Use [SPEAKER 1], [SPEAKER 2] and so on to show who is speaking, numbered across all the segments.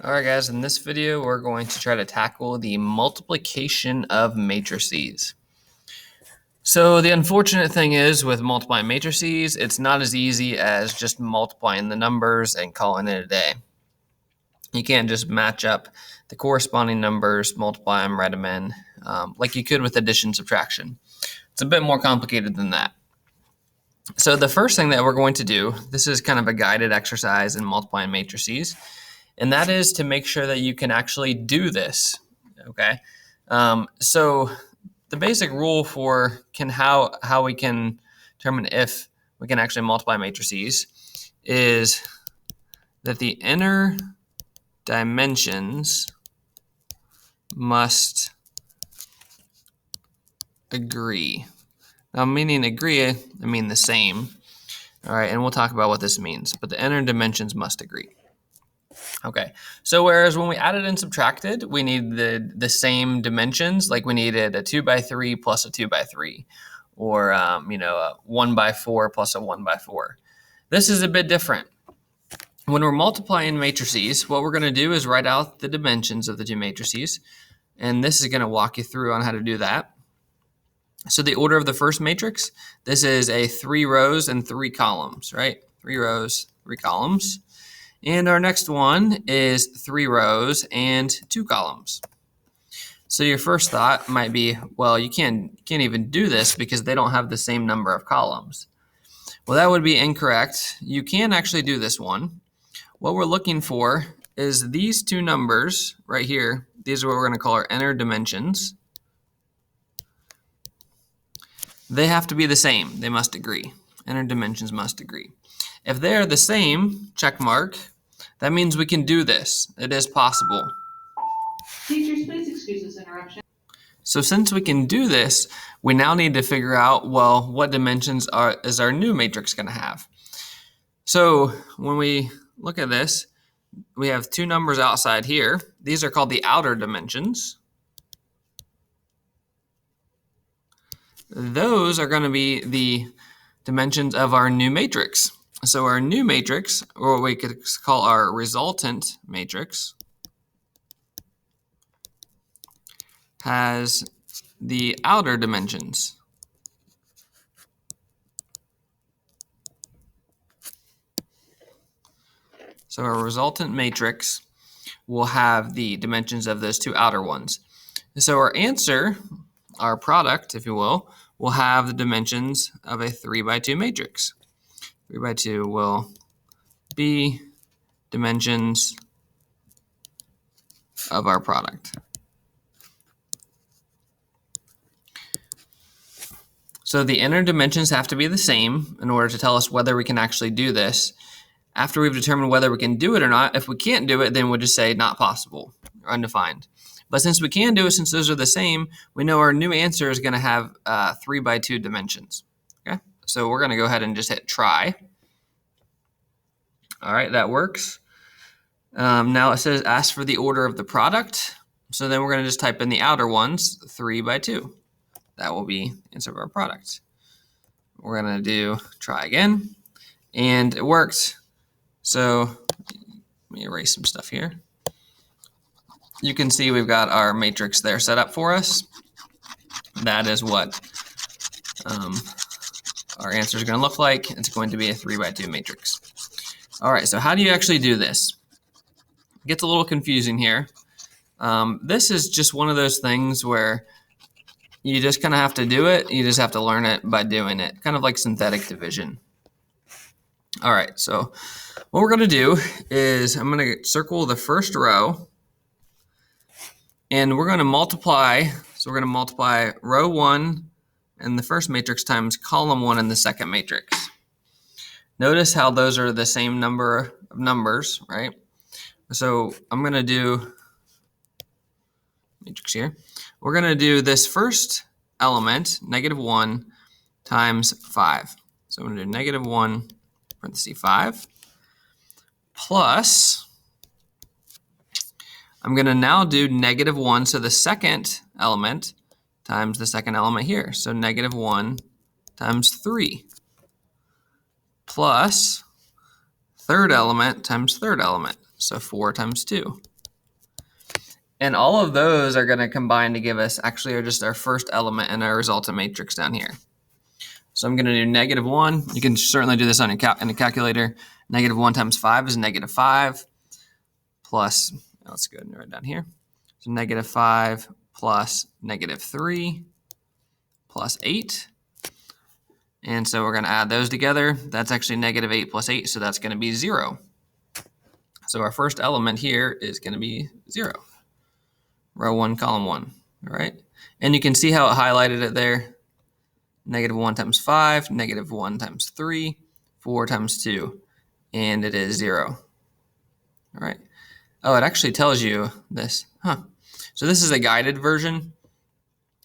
[SPEAKER 1] Alright guys, in this video we're going to try to tackle the multiplication of matrices. So the unfortunate thing is with multiplying matrices, it's not as easy as just multiplying the numbers and calling it a day. You can't just match up the corresponding numbers, multiply them, write them in, like you could with addition subtraction. It's a bit more complicated than that. So the first thing that we're going to do, this is kind of a guided exercise in multiplying matrices, and that is to make sure that you can actually do this, okay? So the basic rule for how we can determine if we can actually multiply matrices is that the inner dimensions must agree. Now, meaning agree, I mean the same. All right, and we'll talk about what this means, but the inner dimensions must agree. Okay, so whereas when we added and subtracted, we need the same dimensions, like we needed a 2 by 3 plus a 2 by 3, or a 1 by 4 plus a 1 by 4. This is a bit different. When we're multiplying matrices, what we're going to do is write out the dimensions of the two matrices, and this is going to walk you through on how to do that. So the order of the first matrix, this is a 3 rows and 3 columns, right? 3 rows, 3 columns. And our next one is 3 rows and 2 columns. So your first thought might be, well, you can't even do this because they don't have the same number of columns. Well, that would be incorrect. You can actually do this one. What we're looking for is these two numbers right here. These are what we're going to call our inner dimensions. They have to be the same. They must agree. Inner dimensions must agree. If they're the same, check mark, that means we can do this. It is possible.
[SPEAKER 2] Teachers, please excuse this interruption.
[SPEAKER 1] So since we can do this, we now need to figure out, well, what dimensions is our new matrix going to have? So when we look at this, we have two numbers outside here. These are called the outer dimensions. Those are going to be the dimensions of our new matrix. So our new matrix, or what we could call our resultant matrix, has the outer dimensions. So our resultant matrix will have the dimensions of those two outer ones. So our answer, our product, if you will have the dimensions of a 3 by 2 matrix. 3 by 2 will be dimensions of our product. So the inner dimensions have to be the same in order to tell us whether we can actually do this. After we've determined whether we can do it or not, if we can't do it, then we'll just say not possible or undefined. But since we can do it, since those are the same, we know our new answer is going to have 3 by 2 dimensions. Okay, so we're going to go ahead and just hit try. All right, that works. Now it says ask for the order of the product. So then we're going to just type in the outer ones, 3 by 2. That will be the answer of our product. We're going to do try again, and it worked. So let me erase some stuff here. You can see we've got our matrix there set up for us. That is what our answer is going to look like. It's going to be a 3 by 2 matrix. All right, so how do you actually do this? It gets a little confusing here. This is just one of those things where you just kind of have to do it. You just have to learn it by doing it, kind of like synthetic division. All right, so what we're going to do is I'm going to circle the first row, and we're going to multiply. So we're going to multiply row 1 in the first matrix times column 1 in the second matrix. Notice how those are the same number of numbers, right? So I'm going to do matrix here. We're going to do this first element, -1 times 5. So I'm going to do -1 parenthesis 5 plus, I'm going to now do -1, so the second element times the second element here. So -1 times 3 plus third element times third element. So 4 times 2. And all of those are going to combine to give us actually are just our first element in our resultant matrix down here. So I'm going to do -1. You can certainly do this on in a calculator. -1 times 5 is -5 plus, let's go ahead and write down here. So -5 plus -3 plus 8. And so we're going to add those together. That's actually -8 plus 8, so that's going to be 0. So our first element here is going to be 0. Row 1, column 1. All right. And you can see how it highlighted it there. -1 times 5, -1 times 3, 4 times 2, and it is 0. All right. Oh, it actually tells you this. So this is a guided version.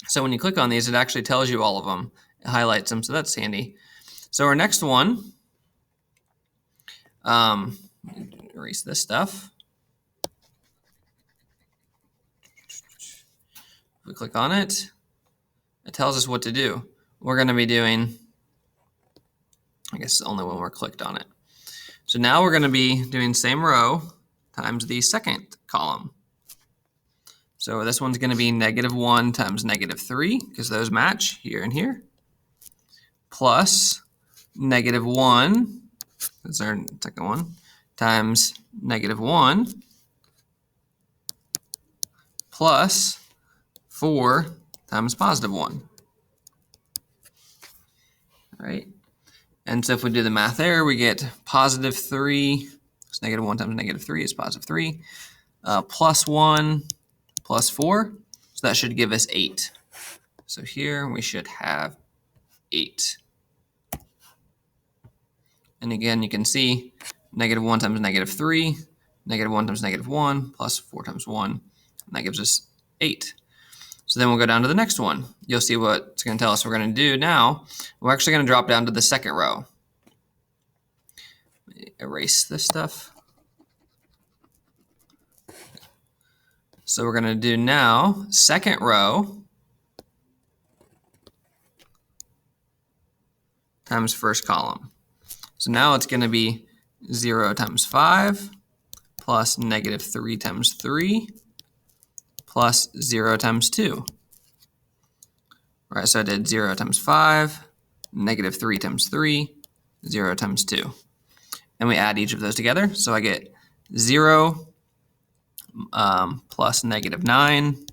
[SPEAKER 1] So when you click on these, it actually tells you all of them. It highlights them, so that's handy. So our next one, erase this stuff. If we click on it, it tells us what to do. We're going to be doing, I guess only when we're clicked on it. So now we're going to be doing same row times the second column. So this one's going to be -1 times -3, because those match here and here, plus -1, that's our second one, times -1, plus 4 times +1. All right. And so if we do the math there, we get +3, so -1 times -3 is +3, plus 1 plus 4, so that should give us 8. So here we should have 8. And again, you can see -1 times -3, -1 times -1, plus 4 times 1, and that gives us 8. So then we'll go down to the next one. You'll see what it's going to tell us we're going to do now. We're actually going to drop down to the second row. Erase this stuff. So we're going to do now second row times first column. So now it's going to be 0 times 5 plus -3 times 3 plus 0 times 2. All right, so I did 0 times 5, -3 times 3, 0 times 2. And we add each of those together. So I get 0 plus -9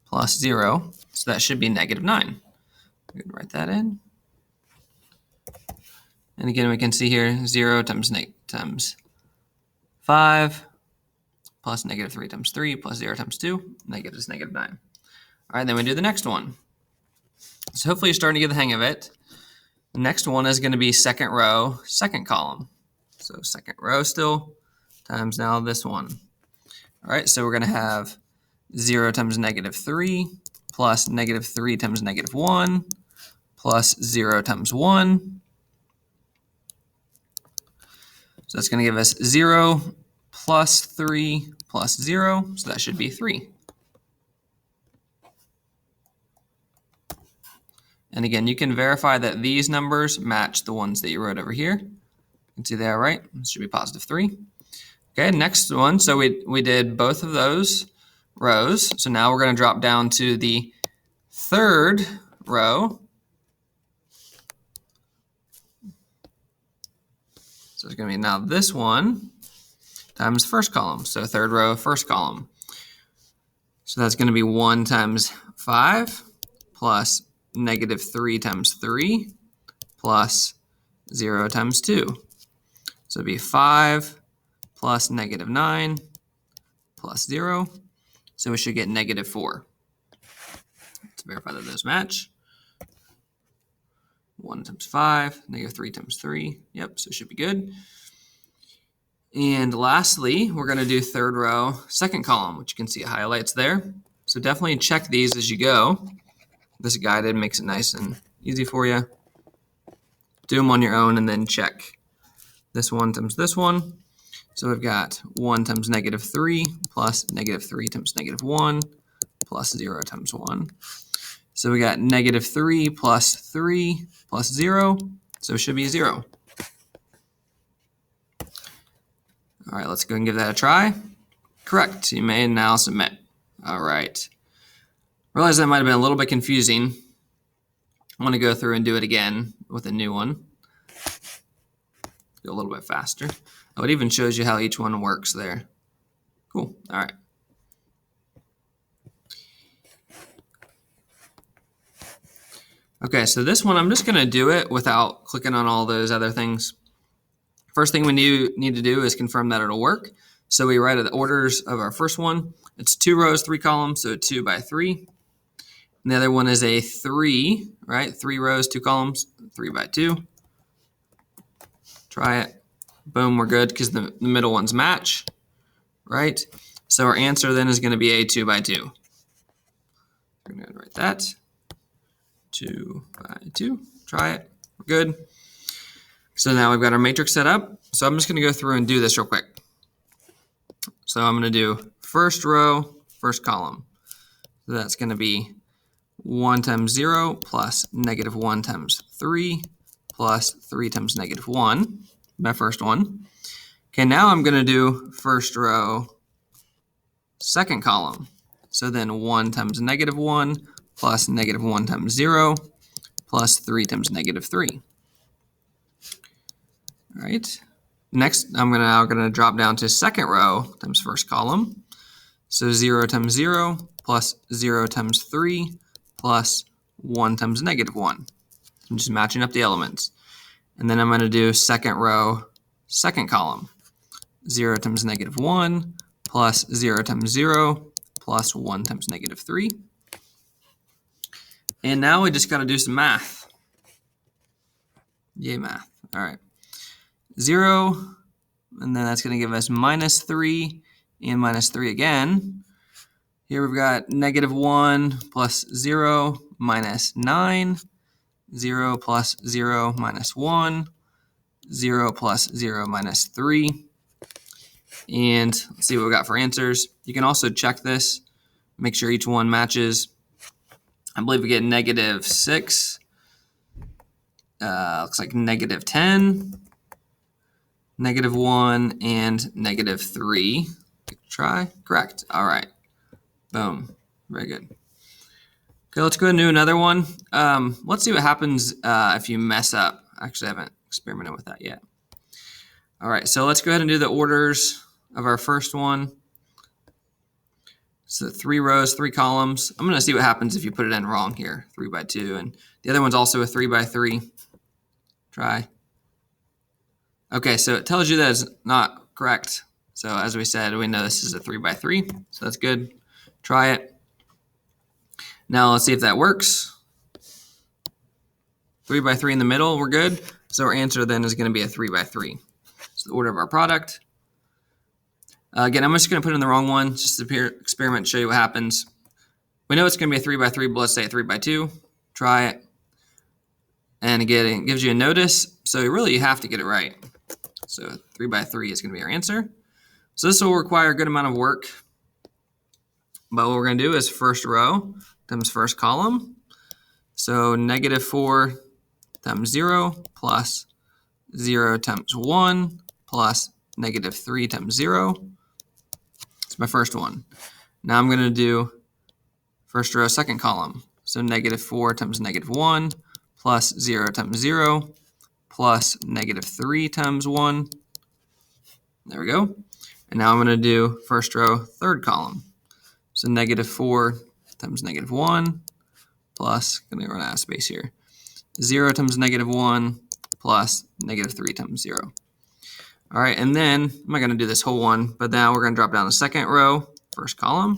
[SPEAKER 1] plus 0. So that should be -9. We can write that in. And again, we can see here 0 times 5 plus -3 times 3 plus 0 times 2. And that gives us -9. All right, then we do the next one. So hopefully you're starting to get the hang of it. The next one is going to be second row, second column. So second row still times now this one. All right, so we're going to have 0 times -3 plus -3 times -1 plus 0 times 1. So that's going to give us 0 plus 3 plus 0, so that should be 3. And again, you can verify that these numbers match the ones that you wrote over here. You can see they are right. This should be +3. Okay, next one. So we did both of those rows. So now we're going to drop down to the third row. So it's going to be now this one times first column. So third row, first column. So that's going to be 1 times 5 plus -3 times 3 plus 0 times 2. So it'd be 5 plus -9 plus 0. So we should get -4. Let's verify that those match. 1 times 5, -3 times 3. Yep, so it should be good. And lastly, we're going to do third row, second column, which you can see it highlights there. So definitely check these as you go. This guided makes it nice and easy for you. Do them on your own and then check. This one times this one. So we've got 1 times -3 plus -3 times -1 plus 0 times 1. So we got -3 plus 3 plus 0. So it should be 0. All right, let's go and give that a try. Correct. You may now submit. All right. Realize that might have been a little bit confusing. I want to go through and do it again with a new one. Go a little bit faster. Oh, it even shows you how each one works there. Cool. All right. Okay, so this one, I'm just going to do it without clicking on all those other things. First thing we need to do is confirm that it'll work. So we write the orders of our first one. It's 2 rows, 3 columns, so 2 by 3. And the other one is a 3, right? 3 rows, 2 columns, 3 by 2. Try it. Boom, we're good because the middle ones match, right? So our answer then is going to be a 2 by 2. We're going to write that. 2 by 2. Try it. We're good. So now we've got our matrix set up. So I'm just going to go through and do this real quick. So I'm going to do first row, first column. So that's going to be 1 times 0 plus negative 1 times 3 plus 3 times negative 1. My first one. Okay, now I'm going to do first row, second column. So then 1 times negative 1 plus negative 1 times 0 plus 3 times negative 3. All right. Next, I'm now going to drop down to second row times first column. So 0 times 0 plus 0 times 3 plus 1 times negative 1. I'm just matching up the elements. And then I'm going to do second row, second column. 0 times negative 1 plus 0 times 0 plus 1 times negative 3. And now we just got to do some math. Yay, math. All right. 0, and then that's going to give us minus 3 and minus 3 again. Here we've got negative 1 plus 0 minus 9, 0 plus 0 minus 1, 0 plus 0 minus 3. And let's see what we got for answers. You can also check this, make sure each one matches. I believe we get negative 6. Looks like negative 10. Negative 1 and negative 3. Try. Correct. All right. Boom. Very good. Okay, let's go ahead and do another one. Let's see what happens if you mess up. Actually, I haven't experimented with that yet. All right, so let's go ahead and do the orders of our first one. So 3 rows, 3 columns. I'm going to see what happens if you put it in wrong here. 3 by 2. And the other one's also a 3 by 3. Try. Okay, so it tells you that it's not correct. So as we said, we know this is a 3 by 3, so that's good. Try it. Now let's see if that works. 3 by 3 in the middle, we're good. So our answer then is going to be a 3 by 3. So the order of our product. Again, I'm just going to put in the wrong one, just to experiment, show you what happens. We know it's going to be a 3 by 3, but let's say a 3 by 2. Try it. And again, it gives you a notice, so really you have to get it right. So 3 by 3 is going to be our answer. So this will require a good amount of work. But what we're going to do is first row times first column. So negative 4 times 0 plus 0 times 1 plus negative 3 times 0. It's my first one. Now I'm going to do first row, second column. So negative 4 times negative 1 plus 0 times 0 plus negative 3 times 1. There we go. And now I'm going to do first row, third column. So negative 4 times negative 1 plus, going to run out of space here, 0 times negative 1 plus negative 3 times 0. All right, and then I'm not going to do this whole one, but now we're going to drop down the second row, first column.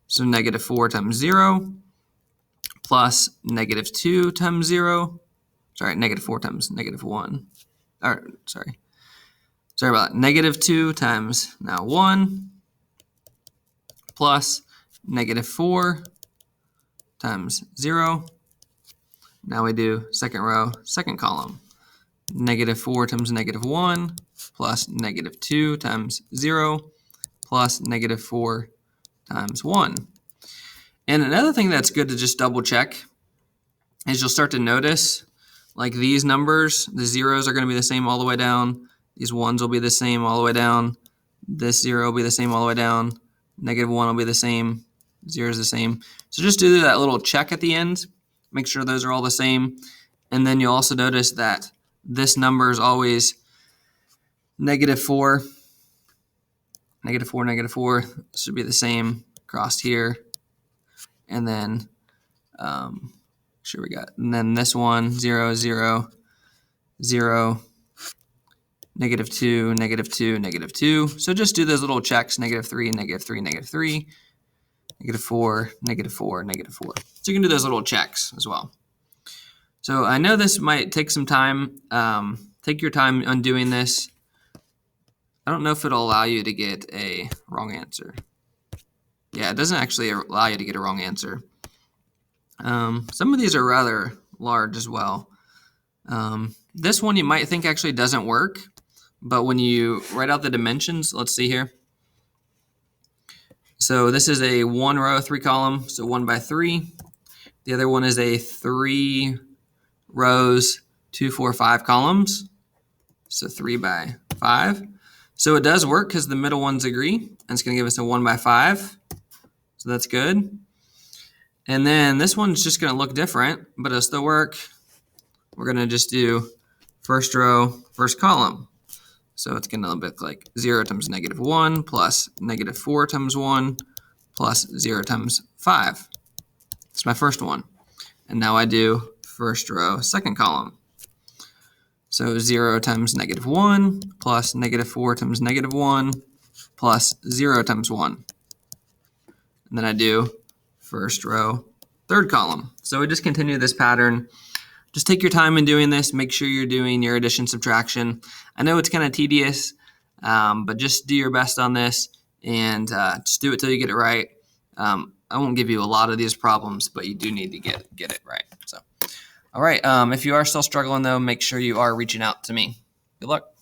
[SPEAKER 1] So negative 4 times 0 plus negative 2 times 0. Sorry, negative 4 times negative 1. Sorry about that. Negative 2 times now 1 plus negative 4 times 0. Now we do second row, second column. Negative 4 times negative 1 plus negative 2 times 0 plus negative 4 times 1. And another thing that's good to just double check is you'll start to notice like these numbers, the zeros are going to be the same all the way down. These ones will be the same all the way down. This 0 will be the same all the way down. Negative 1 will be the same. 0 is the same. So just do that little check at the end. Make sure those are all the same. And then you'll also notice that this number is always -4. -4, -4 should be the same across here. And then, sure we got, and then this one, 0, 0, 0, -2, -2, -2. So just do those little checks, -3, -3, -3, -4, -4, -4. So you can do those little checks as well. So I know this might take some time. Take your time on doing this. I don't know if it'll allow you to get a wrong answer. Yeah, it doesn't actually allow you to get a wrong answer. Some of these are rather large as well. This one you might think actually doesn't work, but when you write out the dimensions, let's see here. So this is a 1 row, 3 column, so 1 by 3. The other one is a 3 rows, 2, 4, 5 columns, so 3 by 5. So it does work because the middle ones agree, and it's going to give us a 1 by 5. So that's good. And then this one's just going to look different, but it'll still work. We're going to just do first row, first column. So it's going to look like 0 times -1 plus -4 times 1 plus 0 times 5. It's my first one. And now I do first row, second column. So 0 times -1 plus -4 times -1 plus 0 times 1. And then I do first row, third column. So we just continue this pattern. Just take your time in doing this. Make sure you're doing your addition, subtraction. I know it's kind of tedious, but just do your best on this and just do it till you get it right. I won't give you a lot of these problems, but you do need to get it right. So, all right. If you are still struggling, though, make sure you are reaching out to me. Good luck.